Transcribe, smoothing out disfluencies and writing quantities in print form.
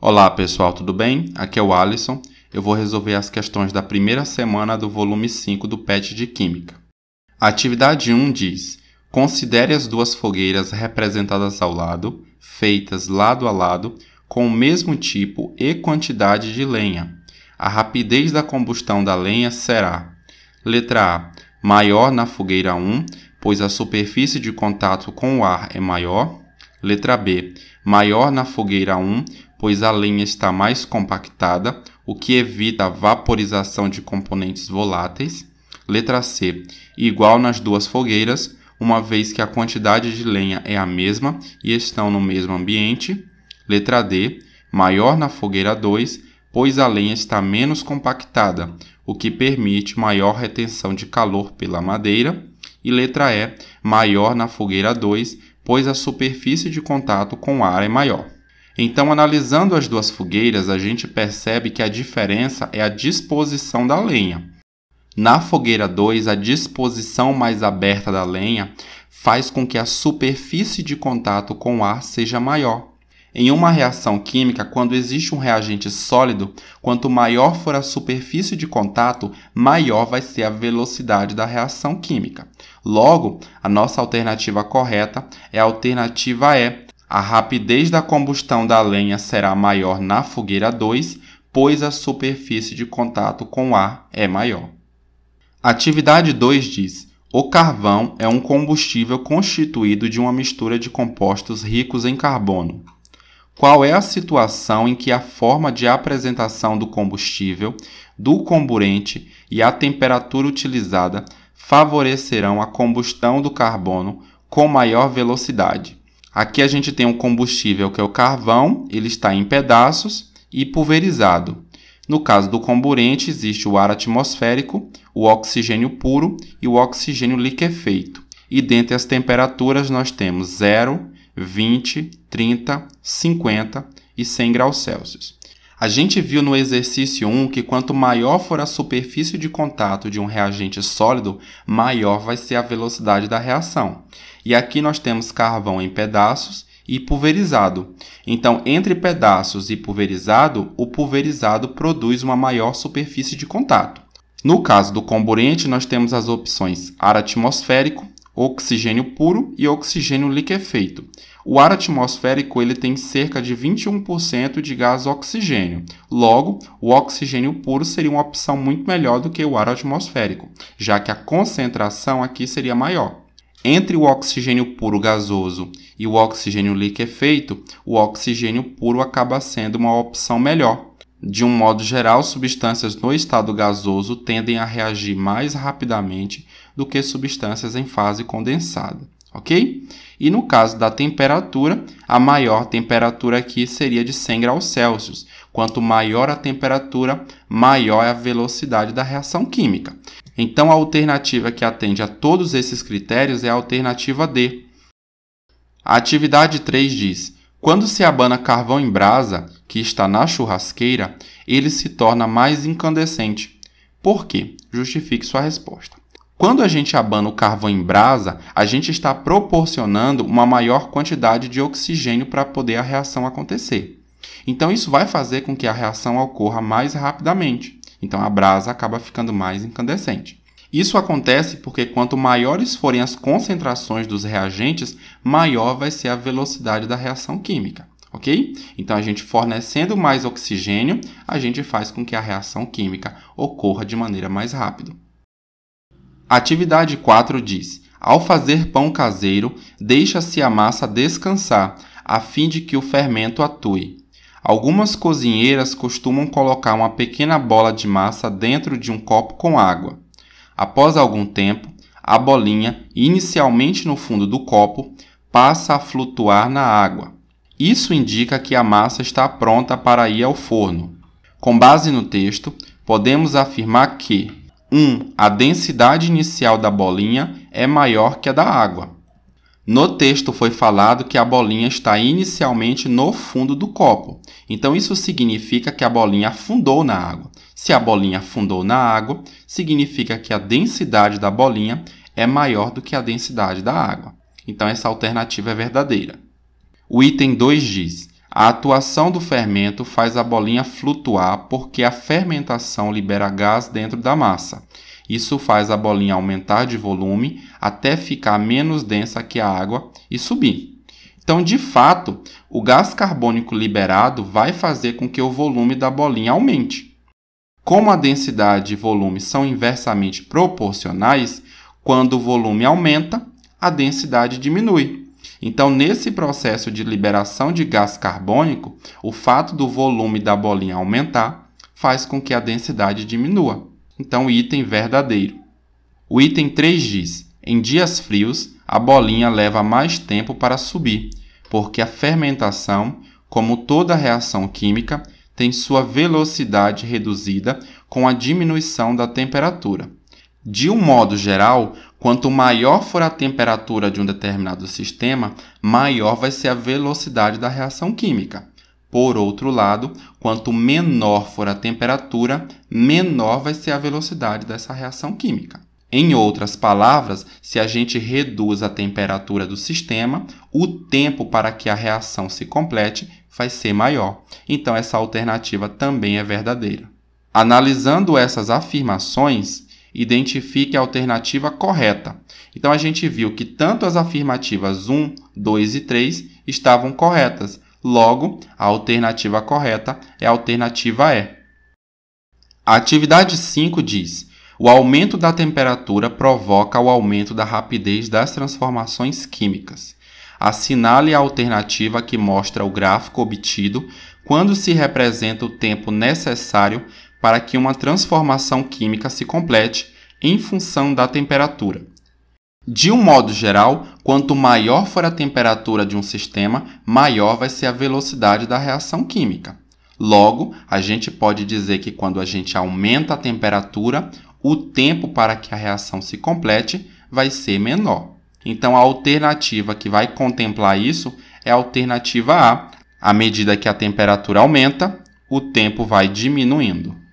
Olá pessoal, tudo bem? Aqui é o Alisson. Eu vou resolver as questões da primeira semana do volume 5 do PET de Química. A atividade 1 diz: considere as duas fogueiras representadas ao lado, feitas lado a lado, com o mesmo tipo e quantidade de lenha. A rapidez da combustão da lenha será: letra A, maior na fogueira 1, pois a superfície de contato com o ar é maior. Letra B, maior na fogueira 1, pois a lenha está mais compactada, o que evita a vaporização de componentes voláteis. Letra C, igual nas duas fogueiras, uma vez que a quantidade de lenha é a mesma e estão no mesmo ambiente. Letra D, maior na fogueira 2, pois a lenha está menos compactada, o que permite maior retenção de calor pela madeira. E letra E, maior na fogueira 2, pois a superfície de contato com o ar é maior. Então, analisando as duas fogueiras, a gente percebe que a diferença é a disposição da lenha. Na fogueira 2, a disposição mais aberta da lenha faz com que a superfície de contato com o ar seja maior. Em uma reação química, quando existe um reagente sólido, quanto maior for a superfície de contato, maior vai ser a velocidade da reação química. Logo, a nossa alternativa correta é a alternativa E. A rapidez da combustão da lenha será maior na fogueira 2, pois a superfície de contato com o ar é maior. Atividade 2 diz: o carvão é um combustível constituído de uma mistura de compostos ricos em carbono. Qual é a situação em que a forma de apresentação do combustível, do comburente e a temperatura utilizada favorecerão a combustão do carbono com maior velocidade? Aqui a gente tem um combustível que é o carvão, ele está em pedaços e pulverizado. No caso do comburente, existe o ar atmosférico, o oxigênio puro e o oxigênio liquefeito. E dentre as temperaturas nós temos 0, 20, 30, 50 e 100 graus Celsius. A gente viu no exercício 1 que quanto maior for a superfície de contato de um reagente sólido, maior vai ser a velocidade da reação. E aqui nós temos carvão em pedaços e pulverizado. Então, entre pedaços e pulverizado, o pulverizado produz uma maior superfície de contato. No caso do comburente, nós temos as opções ar atmosférico, oxigênio puro e oxigênio liquefeito. O ar atmosférico ele tem cerca de 21% de gás oxigênio. Logo, o oxigênio puro seria uma opção muito melhor do que o ar atmosférico, já que a concentração aqui seria maior. Entre o oxigênio puro gasoso e o oxigênio liquefeito, o oxigênio puro acaba sendo uma opção melhor. De um modo geral, substâncias no estado gasoso tendem a reagir mais rapidamente do que substâncias em fase condensada, ok? E no caso da temperatura, a maior temperatura aqui seria de 100 graus Celsius. Quanto maior a temperatura, maior é a velocidade da reação química. Então, a alternativa que atende a todos esses critérios é a alternativa D. A atividade 3 diz: quando se abana carvão em brasa, que está na churrasqueira, ele se torna mais incandescente. Por quê? Justifique sua resposta. Quando a gente abana o carvão em brasa, a gente está proporcionando uma maior quantidade de oxigênio para poder a reação acontecer. Então, isso vai fazer com que a reação ocorra mais rapidamente. Então, a brasa acaba ficando mais incandescente. Isso acontece porque quanto maiores forem as concentrações dos reagentes, maior vai ser a velocidade da reação química, ok? Então, a gente fornecendo mais oxigênio, a gente faz com que a reação química ocorra de maneira mais rápida. A atividade 4 diz: ao fazer pão caseiro, deixa-se a massa descansar, a fim de que o fermento atue. Algumas cozinheiras costumam colocar uma pequena bola de massa dentro de um copo com água. Após algum tempo, a bolinha, inicialmente no fundo do copo, passa a flutuar na água. Isso indica que a massa está pronta para ir ao forno. Com base no texto, podemos afirmar que 1. A densidade inicial da bolinha é maior que a da água. No texto foi falado que a bolinha está inicialmente no fundo do copo. Então, isso significa que a bolinha afundou na água. Se a bolinha afundou na água, significa que a densidade da bolinha é maior do que a densidade da água. Então, essa alternativa é verdadeira. O item 2 diz: A atuação do fermento faz a bolinha flutuar porque a fermentação libera gás dentro da massa. Isso faz a bolinha aumentar de volume até ficar menos densa que a água e subir. Então, de fato, o gás carbônico liberado vai fazer com que o volume da bolinha aumente. Como a densidade e volume são inversamente proporcionais, quando o volume aumenta, a densidade diminui. Então, nesse processo de liberação de gás carbônico, o fato do volume da bolinha aumentar faz com que a densidade diminua. Então, item verdadeiro. O item 3 diz: em dias frios, a bolinha leva mais tempo para subir, porque a fermentação, como toda reação química, tem sua velocidade reduzida com a diminuição da temperatura. De um modo geral, quanto maior for a temperatura de um determinado sistema, maior vai ser a velocidade da reação química. Por outro lado, quanto menor for a temperatura, menor vai ser a velocidade dessa reação química. Em outras palavras, se a gente reduz a temperatura do sistema, o tempo para que a reação se complete vai ser maior. Então, essa alternativa também é verdadeira. Analisando essas afirmações, identifique a alternativa correta. Então, a gente viu que tanto as afirmativas 1, 2 e 3 estavam corretas. Logo, a alternativa correta é a alternativa E. A atividade 5 diz: o aumento da temperatura provoca o aumento da rapidez das transformações químicas. Assinale a alternativa que mostra o gráfico obtido quando se representa o tempo necessário para que uma transformação química se complete em função da temperatura. De um modo geral, quanto maior for a temperatura de um sistema, maior vai ser a velocidade da reação química. Logo, a gente pode dizer que quando a gente aumenta a temperatura, o tempo para que a reação se complete vai ser menor. Então, a alternativa que vai contemplar isso é a alternativa A. À medida que a temperatura aumenta, o tempo vai diminuindo.